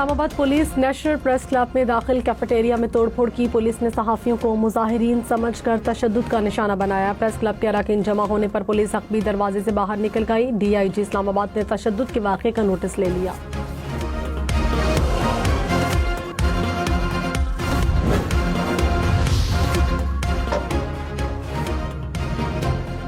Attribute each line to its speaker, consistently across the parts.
Speaker 1: Islamabad police national press club में दाखिल cafeteria में तोड़फोड़ की। पुलिस ने सहाफियों को मुजाहिरीन समझकर तशद्दुद का निशाना बनाया। प्रेस क्लब के अरकान जमा होने पर पुलिस अकबी दरवाजे से बाहर निकल गई। DIG इस्लामाबाद ने तशद्दुद के वाक़े का नोटिस ले लिया।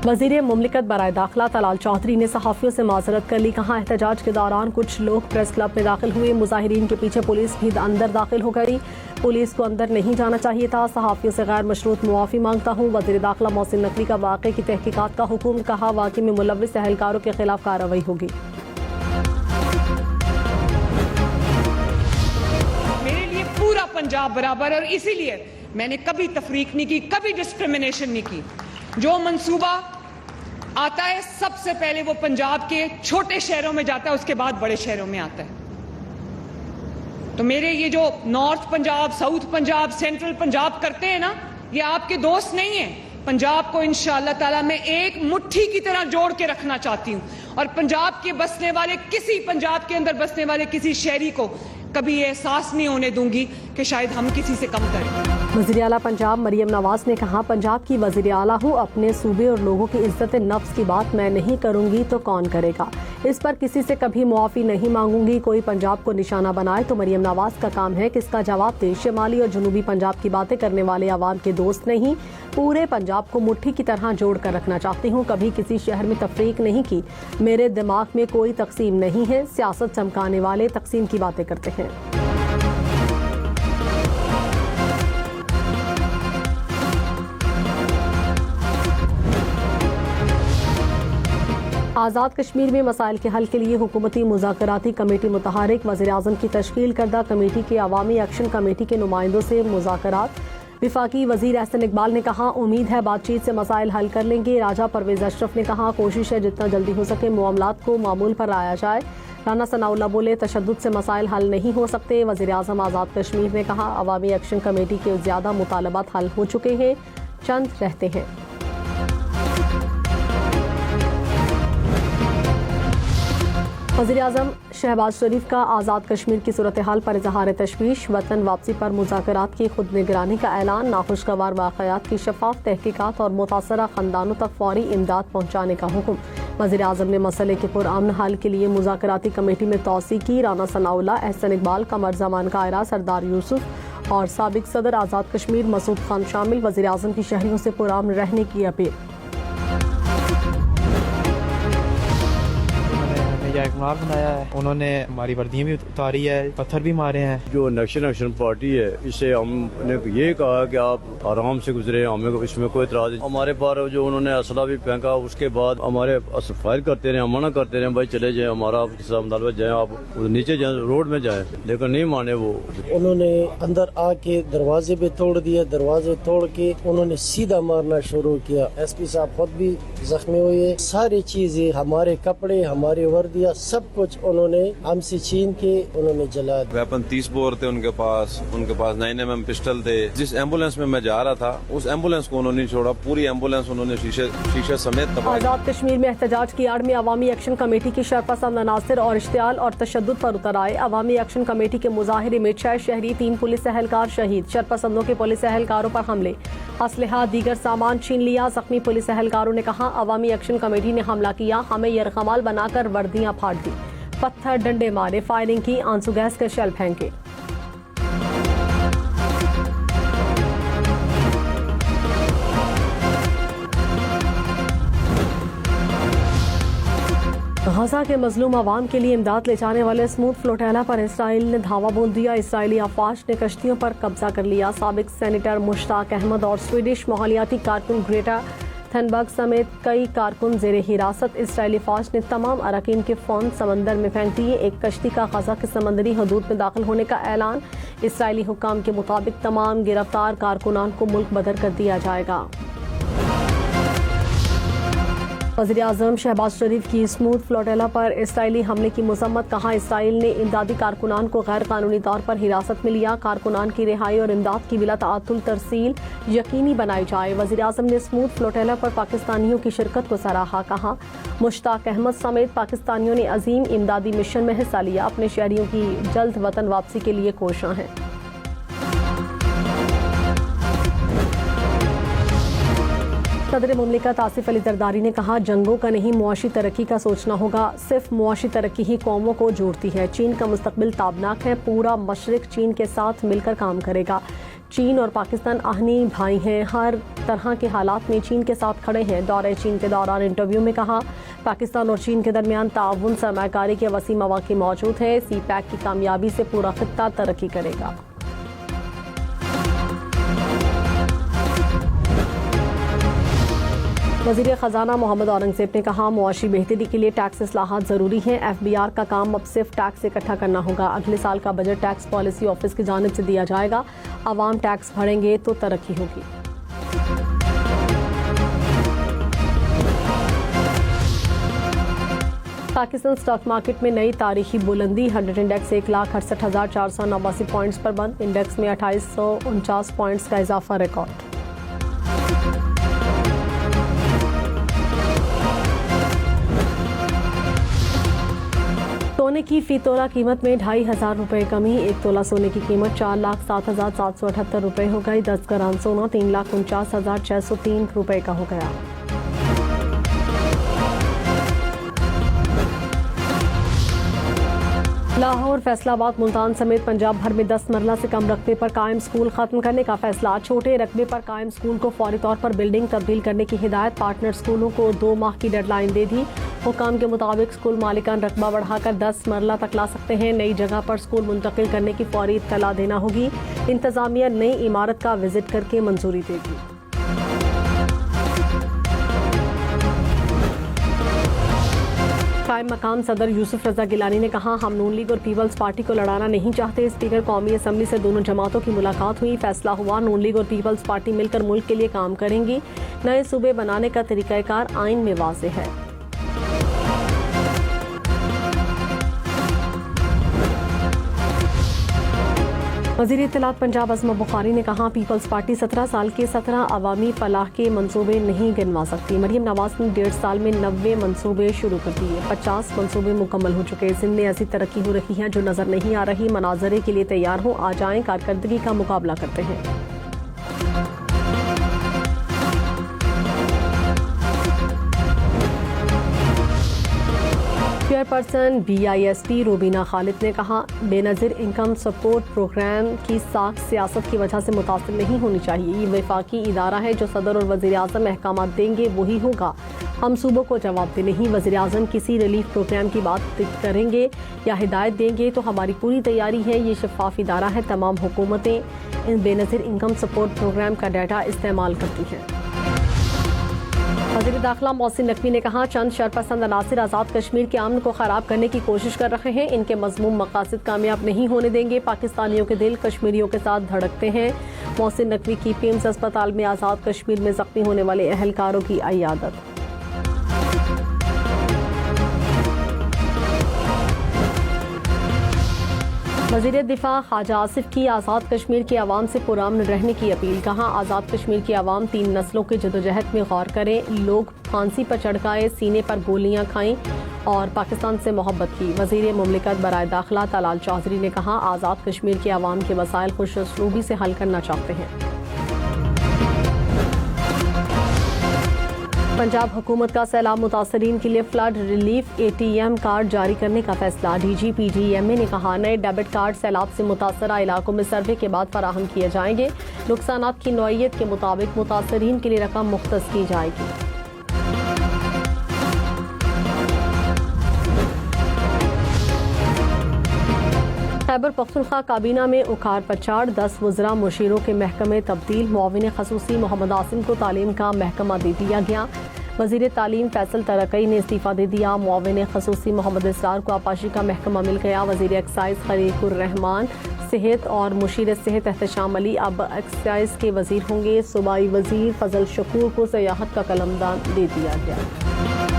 Speaker 1: वज़ीर मुमलिकत बराए दाखिला तलाल चौधरी ने सहाफ़ियों से माजरत कर ली। कहा, एहतजाज के दौरान कुछ लोग प्रेस क्लब में दाखिल हुए। मुजाहिरीन के पीछे पुलिस भी अंदर दाखिल हो गई। पुलिस को अंदर नहीं जाना चाहिए था। सहाफ़ियों से गैर मशरूत मुआफ़ी मांगता हूँ। वज़ीर दाखिला मोहसिन नकवी का वाक़े की तहकीकात का हुक्म। कहा, वाक़े में मुलव्विस एहलकारों के खिलाफ कार्रवाई होगी।
Speaker 2: मेरे लिए पूरा पंजाब बराबर, और इसीलिए मैंने कभी तफरीक नहीं की, कभी डिस्क्रिमिनेशन नहीं की। जो मंसूबा आता है सबसे पहले वो पंजाब के छोटे शहरों में जाता है, उसके बाद बड़े शहरों में आता है। तो मेरे ये जो north Punjab, south Punjab, central Punjab करते हैं ना, ये आपके दोस्त नहीं है। पंजाब को इंशाअल्लाह ताला मैं एक मुट्ठी की तरह जोड़ के रखना चाहती हूँ, और पंजाब के बसने वाले पंजाब के अंदर बसने वाले किसी शहरी को कभी एहसास नहीं होने दूंगी कि शायद हम किसी से कम करें।
Speaker 1: वज़ीर आला पंजाब मरियम नवाज ने कहा, पंजाब की वज़ीर आला हूँ, अपने सूबे और लोगों की इज्जत नफ्स की बात मैं नहीं करूंगी तो कौन करेगा। इस पर किसी से कभी मुआफ़ी नहीं मांगूंगी। कोई पंजाब को निशाना बनाए तो मरियम नवाज का काम है कि इसका जवाब दे। शिमाली और जनूबी पंजाब की बातें करने वाले अवाम के दोस्त नहीं, पूरे पंजाब को मुट्ठी की तरह जोड़ कर रखना चाहती हूँ। कभी किसी शहर में तफरीक नहीं की। मेरे दिमाग में कोई तकसीम नहीं है। सियासत चमकाने वाले तकसीम की बातें करते हैं। आज़ाद कश्मीर में मसाइल के हल के लिए हुकूमती मुज़ाकराती कमेटी मुतहरिक। वज़ीर-ए-आज़म की तश्कील करदा कमेटी के अवामी एक्शन कमेटी के नुमाइंदों से मुज़ाकरात। विफाकी वज़ीर एहसन इकबाल ने कहा, उम्मीद है बातचीत से मसाइल हल कर लेंगे। राजा परवेज अशरफ ने कहा, कोशिश है जितना जल्दी हो सके मामलात को मामूल पर लाया जाए। राना सनाउल्लाह बोले, तशद्दुद से मसाइल हल नहीं हो सकते। वज़ीर-ए-आज़म आज़ाद कश्मीर ने कहा, अवामी एक्शन कमेटी के ज़्यादा मुतालबात हल हो चुके हैं, चंद रहते हैं। वज़ीर-ए-आज़म शहबाज शरीफ का आज़ाद कश्मीर की सूरत हाल पर इज़हार तशवीश। वतन वापसी पर मुज़ाकरात की खुद निगरानी का ऐलान। नाखुशगवार वाक़यात की शफाफ तहकीकात और मुतासरा ख़ानदानों तक फौरी इमदाद पहुँचाने का हुक्म। वज़ीर-ए-आज़म ने मसले के पुरअमन हल के लिए मुज़ाकराती कमेटी में तौसी की। राना सनाउल्लाह, एहसन इकबाल, कमर ज़मान कायरा, सरदार यूसुफ और साबिक सदर आज़ाद कश्मीर मसूद खान शामिल। वज़ीर-ए-आज़म की शहरियों से पुरअमन रहने की अपील।
Speaker 3: इकमाल बनाया है, उन्होंने हमारी वर्दियाँ भी उतारी है, पत्थर भी मारे हैं। जो नेशनल एक्शन पार्टी है, इससे हमने ये कहा कि आप आराम से गुजरे, हमें इसमें कोई इतराज नहीं। हमारे पर जो उन्होंने असला भी फेंका, उसके बाद हमारे फायर करते रहे, मना करते रहे, भाई चले जाए, हमारा अदालत जाए, आप नीचे जाए, रोड में जाए, लेकिन नहीं माने। वो
Speaker 4: उन्होंने अंदर आके दरवाजे पे तोड़ दिया। दरवाजे तोड़ के उन्होंने सीधा मारना शुरू किया। SP साहब खुद भी जख्मी हुए। सारी चीजें, हमारे कपड़े, हमारी वर्दियाँ, सब कुछ उन्होंने हमसे छीन के उन्होंने जला दिया।
Speaker 5: वेपन 30 बोर थे उनके पास 9mm पिस्टल थे। जिस एम्बुलेंस में मैं जा रहा था, उस एम्बुलेंस को उन्होंने छोड़ा, पूरी एम्बुलेंस उन्होंने शीशे समेत तबाह।
Speaker 1: आज़ाद कश्मीर में एहतजाज की आड़ में अवामी एक्शन कमेटी की शरपसंद अनासर और इश्तियाल और तशद्दुद पर उतर आए। अवामी एक्शन कमेटी के मुजाहिरे में 6 शहरी, 3 पुलिस एहलकार शहीद। शरपसंदों के पुलिस एहलकारों पर हमले, असलहा दीगर सामान छीन लिया। जख्मी पुलिस एहलकारों ने कहा, अवामी एक्शन कमेटी ने हमला किया, हमें यरगमाल बनाकर वर्दियां फाड़ दी, पत्थर डंडे मारे, फायरिंग की, आंसू गैस के शेल फेंके। गजा के मजलूम अवाम के लिए इमदाद ले जाने वाले स्मूथ फ्लोटेला पर इसराइल ने धावा बोल दिया। इसराइली अफवाज ने कश्तियों पर कब्जा कर लिया। साबिक सेनेटर मुश्ताक अहमद और स्वीडिश माहौलियाती कारकुन ग्रेटा थनबर्ग समेत कई कारकुन जेर हिरासत। इसराइली फौज ने तमाम अरकान के फ़ोन समंदर में फेंक दिए। एक कश्ती का गजा के समंदरी हदूद में दाखिल होने का ऐलान। इसराइली हुक्काम के मुताबिक तमाम गिरफ्तार कारकुनान को मुल्क बदर कर दिया जाएगा। वज़ीर-ए-आज़म शहबाज शरीफ की स्मूथ फ्लोटेला पर इसराइली हमले की मज़म्मत। कहा, इसराइल ने इमदादी कारकुनान को गैर कानूनी तौर पर हिरासत में लिया। कारकुनान की रिहाई और इमदाद की बिला तआत्तुल तरसील यकीनी बनाई जाए। वज़ीर-ए-आज़म ने स्मूथ फ्लोटेला पर पाकिस्तानियों की शिरकत को सराहा। कहा, मुश्ताक अहमद समेत पाकिस्तानियों ने अजीम इमदादी मिशन में हिस्सा लिया। अपने शहरियों की जल्द वतन वापसी के लिए कोशां हैं। सदर मुमलिकत आसिफ अली जरदारी ने कहा, जंगों का नहीं मुआशी तरक्की का सोचना होगा। सिर्फ मुआशी तरक्की ही कौमों को जोड़ती है। चीन का मुस्तकबिल ताबनाक है। पूरा मशरिक चीन के साथ मिलकर काम करेगा। चीन और पाकिस्तान आहनी भाई हैं। हर तरह के हालात में चीन के साथ खड़े हैं। दौरे चीन के दौरान इंटरव्यू में कहा, पाकिस्तान और चीन के दरमियान ताउन सरमायाकारी के वसी मौके मौजूद है। सी पैक की कामयाबी से पूरा खित्ता तरक्की करेगा। वज़ीर ख़जाना मोहम्मद औरंगज़ेब ने कहा, मुआशी बेहतरी के लिए टैक्स इस्लाहात ज़रूरी हैं। FBR का काम अब सिर्फ टैक्स इकट्ठा करना होगा। अगले साल का बजट टैक्स पॉलिसी ऑफिस की जानिब से दिया जाएगा। आवाम टैक्स भरेंगे तो तरक्की होगी। पाकिस्तान स्टॉक मार्केट में नई तारीखी बुलंदी। 100 इंडेक्स 1,68,489 पॉइंट्स पर बंद। इंडेक्स में 2849 पॉइंट्स का इजाफा रिकॉर्ड। सोने की फी तोला कीमत में 2,500 रुपये कमी। 1 तोला सोने की कीमत 4,07,778 रुपये हो गई। 10 ग्राम सोना 3,49,603 रुपये का हो गया। लाहौर, फैसलाबाद, मुल्तान समेत पंजाब भर में 10 मरला से कम रकबे पर कायम स्कूल खत्म करने का फैसला। छोटे रकबे पर कायम स्कूल को फौरी तौर पर बिल्डिंग तब्दील करने की हिदायत। पार्टनर स्कूलों को 2 माह की डेडलाइन दे दी। हुकाम के मुताबिक स्कूल मालिकान रकबा बढ़ाकर 10 मरला तक ला सकते हैं। नई जगह पर स्कूल मुंतकिल करने की फौरी इत्तला देना होगी। इंतजामिया नई इमारत का विजिट करके मंजूरी देगी। कायम मकाम सदर यूसुफ रजा गिलानी ने कहा, हम नून लीग और पीपल्स पार्टी को लड़ाना नहीं चाहते। स्पीकर कौमी असम्बली से दोनों जमातों की मुलाकात हुई। फैसला हुआ, नून लीग और पीपल्स पार्टी मिलकर मुल्क के लिए काम करेंगी। नए सूबे बनाने का तरीकाकार आइन में वाज़ेह है। वज़ीर इत्तलात पंजाब अज़मा बुखारी ने कहा, पीपल्स पार्टी 17 साल के 17 अवामी फलाह के मंसूबे नहीं गिनवा सकती। मरियम नवाज ने 1.5 साल में 90 मंसूबे शुरू कर दिए। 50 मंसूबे मुकम्मल हो चुके। सिंध में ऐसी तरक्की हो रही है जो नजर नहीं आ रही। मनाजरे के लिए तैयार हो, आ जाएं, कारकर्दगी का मुकाबला करते हैं। चेयरपर्सन BISP रूबीना खालिद ने कहा, बेनज़ीर इनकम सपोर्ट प्रोग्राम की साख सियासत की वजह से मुतासिर नहीं होनी चाहिए। ये वफाकी इदारा है। जो सदर और वज़ीर आज़म अहकाम देंगे वही होगा। हम सूबों को जवाब दे नहीं। वज़ीर आज़म किसी रिलीफ प्रोग्राम की बात करेंगे या हिदायत देंगे तो हमारी पूरी तैयारी है। ये शफाफ इदारा है। तमाम हुकूमतें इन बेनज़ीर इनकम सपोर्ट प्रोग्राम का डाटा इस्तेमाल करती हैं। वज़ीर दाखिला मोहसिन नकवी ने कहा, चंद शरपसंद अनासिर आज़ाद कश्मीर के अमन को ख़राब करने की कोशिश कर रहे हैं। इनके मज़मूम मकासद कामयाब नहीं होने देंगे। पाकिस्तानियों के दिल कश्मीरियों के साथ धड़कते हैं। मोहसिन नकवी की PIMS अस्पताल में आज़ाद कश्मीर में ज़ख्मी होने वाले अहलकारों की इयादत। वज़ीर दिफा ख्वाजा आसिफ की आज़ाद कश्मीर के अवाम से पुरअमन रहने की अपील। कहा, आज़ाद कश्मीर की अवाम 3 नस्लों के जदोजहद में गौर करें। लोग फांसी पर चढ़काए, सीने पर गोलियां खाएं और पाकिस्तान से मोहब्बत की। वज़ीर मुमलिकत बराए दाखिला तलाल चौधरी ने कहा, आज़ाद कश्मीर के अवाम के मसाइल खुश उसलूबी से हल करना चाहते हैं। पंजाब हुकूमत का सैलाब मुतासरीन के लिए फ्लड रिलीफ ATM कार्ड जारी करने का फैसला। DGPGMA ने कहा, नए डेबिट कार्ड सैलाब से मुतासरा इलाकों में सर्वे के बाद फराहम किए जाएंगे। नुकसानात की नौइयत के मुताबिक मुतासरीन के लिए रकम मुख्तस की जाएगी। खैबर पख्तूनख्वा काबीना में उखाड़ पछाड़। 10 वज़रा मुशीरों के महकमे तब्दील। मुआविन खसूसी मोहम्मद आसिम को तालीम का महकमा दे दिया गया। वज़ीर तालीम फैसल तरकई ने इस्तीफ़ा दे दिया। मुआविन खसूसी मोहम्मद इसरार को आपाशी का महकमा मिल गया। वज़ीर एक्साइज खलीकुर रहमान सेहत और मुशीर सेहत एहतशाम अली अब एक्साइज के वज़ीर होंगे। सूबाई वज़ीर फजल शकूर को सियाहत का कलमदान दे दिया गया।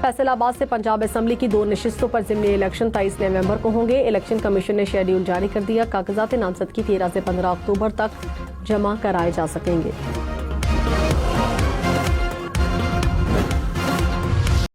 Speaker 1: फैसलाबाद से पंजाब असेंबली की 2 नशिस्तों पर ज़िमनी इलेक्शन 23 नवंबर को होंगे। इलेक्शन कमीशन ने शेड्यूल जारी कर दिया। कागजात नामजदगी 13 से 15 अक्टूबर तक जमा कराए जा सकेंगे।